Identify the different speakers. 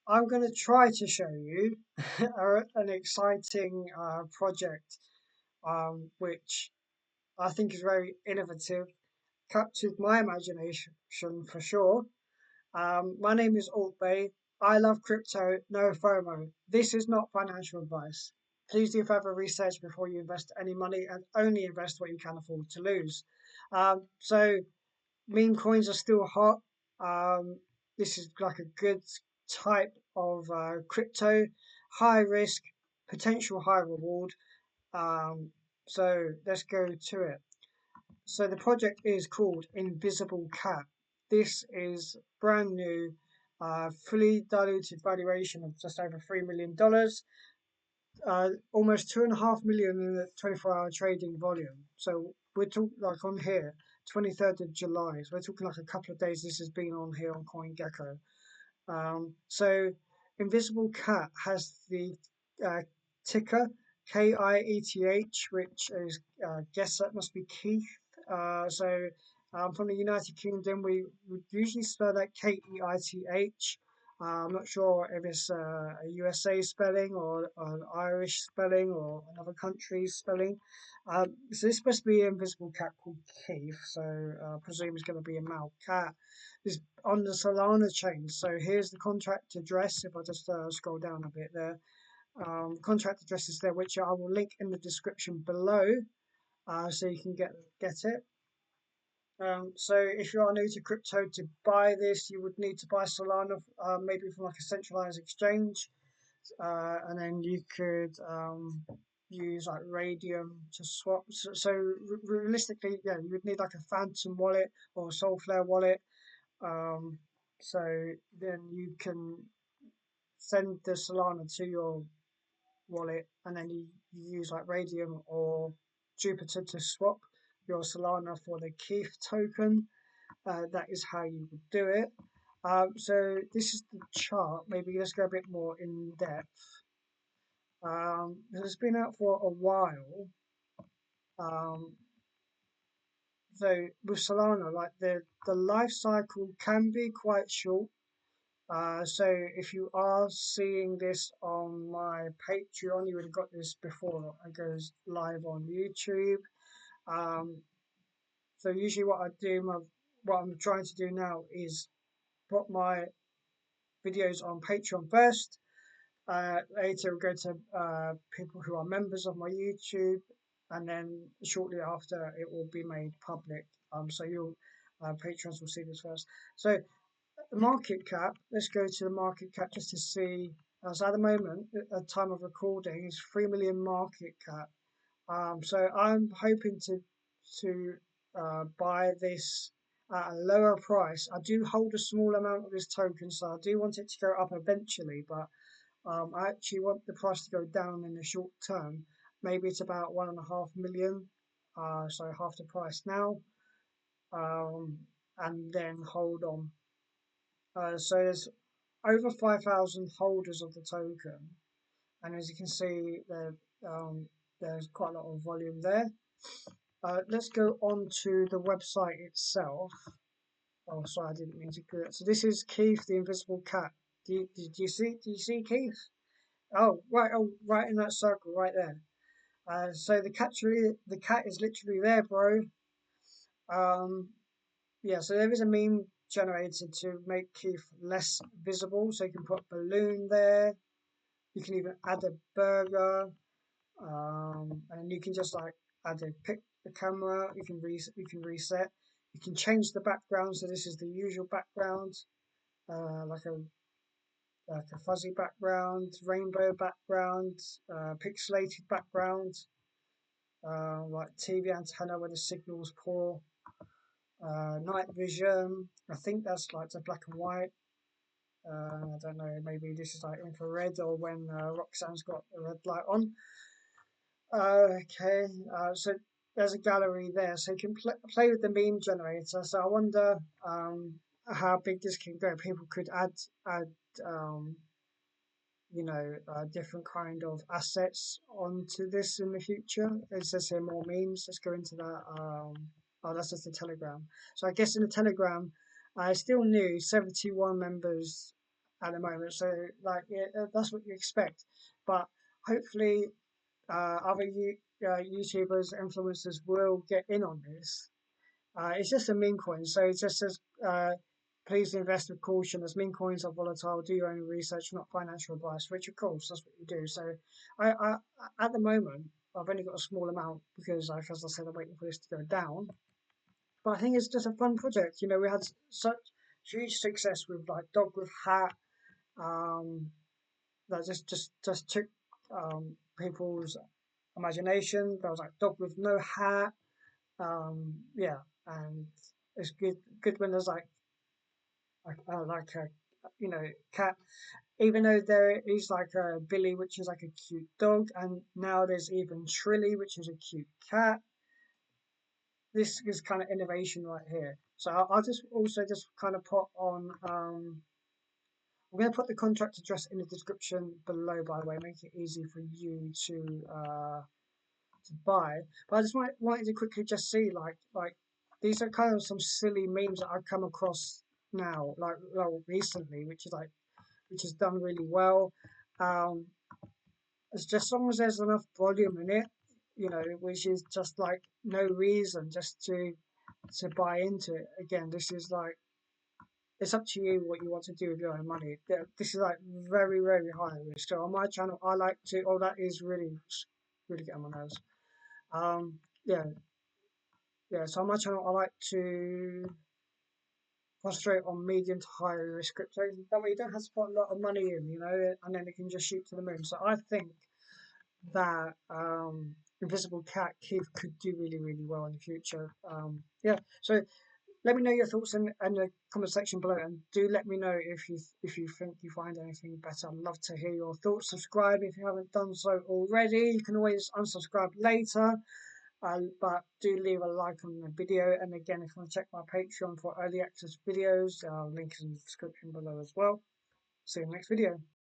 Speaker 1: I'm going to try to show you an exciting project which I think is very innovative, captured my imagination for sure. My name is ALTBAE. I love crypto, no FOMO. This is not financial advice. Please do further research before you invest any money and only invest what you can afford to lose. So meme coins are still hot. This is like a good type of crypto, high risk, potential high reward. Um, so let's go to it. So the project is called Invisible Cat. This is brand new, fully diluted valuation of just over $3 million, almost 2.5 million in the 24-hour trading volume. So we're talking like on here, 23rd of July. So we're talking like a couple of days. This has been on here on CoinGecko. So Invisible Cat has the uh, ticker KIETH, which is guess that must be Keith. From the United Kingdom, we would usually spell that KEITH. I'm not sure if it's a USA spelling or an Irish spelling or another country's spelling. So this must be an invisible cat called Keith. So I presume it's going to be a male cat. This on the Solana chain. So here's the contract address. If I just scroll down a bit there, contract address is there, which I will link in the description below, so you can get it. So if you are new to crypto, to buy this, you would need to buy Solana, maybe from like a centralized exchange, and then you could use like Radium to swap. So realistically, yeah, you would need like a Phantom wallet or a Soulflare wallet. Um, so then you can send the Solana to your wallet, and then you use like Radium or Jupiter to swap your Solana for the KIETH token. That is how you would do it. So this is the chart. Maybe let's go a bit more in depth. It's been out for a while. Um, so with Solana, like the life cycle can be quite short. So if you are seeing this on my Patreon, you would have got this before it goes live on YouTube. Um, so usually what I'm trying to do now is put my videos on Patreon first. Later we'll go to people who are members of my YouTube, and then shortly after it will be made public. So you'll patrons will see this first. So the market cap, let's go to the market cap just to see. So at the moment, at the time of recording, is 3 million market cap. So I'm hoping to buy this at a lower price. I do hold a small amount of this token, so I do want it to go up eventually, but I actually want the price to go down in the short term. Maybe it's about 1.5 million, so half the price now, um, and then hold on. So there's over 5,000 holders of the token, and as you can see, there's quite a lot of volume there. Let's go on to the website itself. Oh, sorry, I didn't mean to do it. So this is Keith, the Invisible Cat. Did you see? Do you see Keith? Oh, right. Oh, right in that circle, right there. So the cat is literally there, bro. Um, yeah. So there is a meme generated to make Keith less visible. So you can put a balloon there. You can even add a burger, and you can just like pick the camera. You can reset. You can change the background. So this is the usual background, like a fuzzy background, rainbow background, pixelated background, like TV antenna where the signal's poor, night vision. I think that's like the black and white. I don't know, maybe this is like infrared or when Roxanne's got the red light on. Okay, so there's a gallery there, so you can play with the meme generator. So I wonder how big this can go. People could add um, different kind of assets onto this in the future. It says here more memes. Let's go into that. Oh, that's just the Telegram. So I guess in the Telegram, I still new, 71 members at the moment. So like yeah, that's what you expect. But hopefully, other YouTubers, influencers will get in on this. It's just a meme coin, so it just says, please invest with caution as meme coins are volatile. Do your own research, not financial advice. Which of course that's what you do. So I at the moment I've only got a small amount because, like as I said, I'm waiting for this to go down. But I think it's just a fun project. You know, we had such huge success with like dog with hat. Um, that just took people's imagination. There was like dog with no hat. Yeah, and it's good when there's like a cat. Even though there is like a Billy, which is like a cute dog, and now there's even Trilly, which is a cute cat. This is kind of innovation right here. So I'll just also just kind of put on. I'm going to put the contract address in the description below, by the way, make it easy for you to buy. But I just wanted to quickly just see like these are kind of some silly memes that I've come across now, like well, recently, which is done really well. Um, it's just as long as there's enough volume in it, you know, which is just like no reason just to buy into it. Again, this is like it's up to you what you want to do with your own money. This is like very high risk. So on my channel, I like to. Oh, that is really getting on my nerves. Yeah, yeah. So on my channel, I like to concentrate on medium to high risk crypto. That way, you don't have to put a lot of money in, you know, and then it can just shoot to the moon. So I think that Invisible Cat KIETH could do really well in the future. Yeah. So let me know your thoughts in the comment section below, and do let me know if you think you find anything better. I'd love to hear your thoughts. Subscribe if you haven't done so already. You can always unsubscribe later, but do leave a like on the video. And again, if you want to check my Patreon for early access videos, link is in the description below as well. See you in the next video.